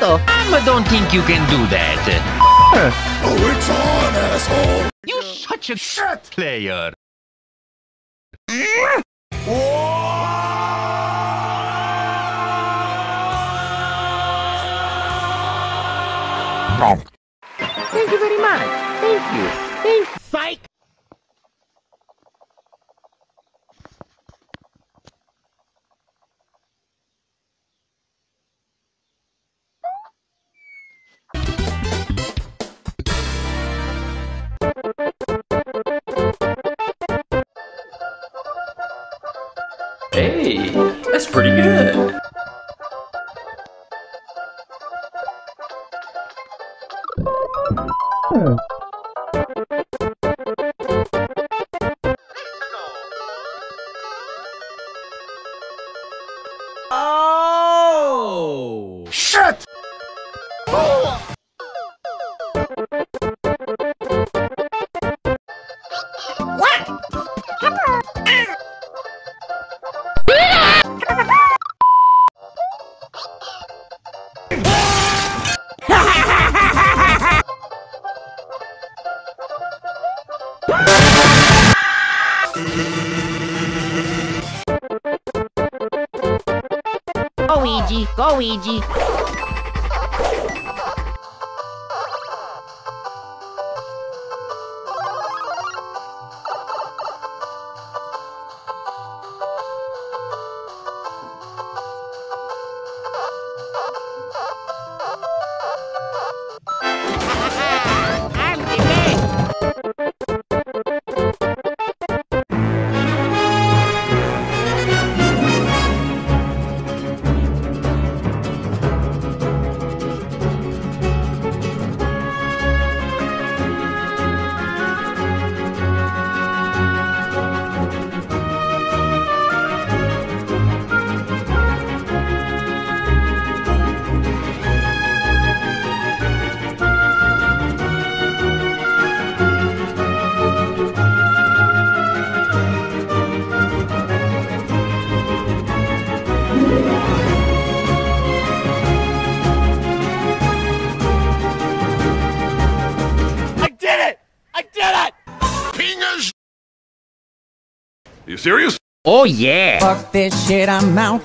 Certo! But don't think you can do that. Oh, it's on, asshole! You're such a shit player. Thank you very much. Thank you. Thank you. Psych! Hey, that's pretty good. Oh! Shit! Go, Ouija. Go, Ouija. You serious? Oh yeah. Fuck this shit, I'm out.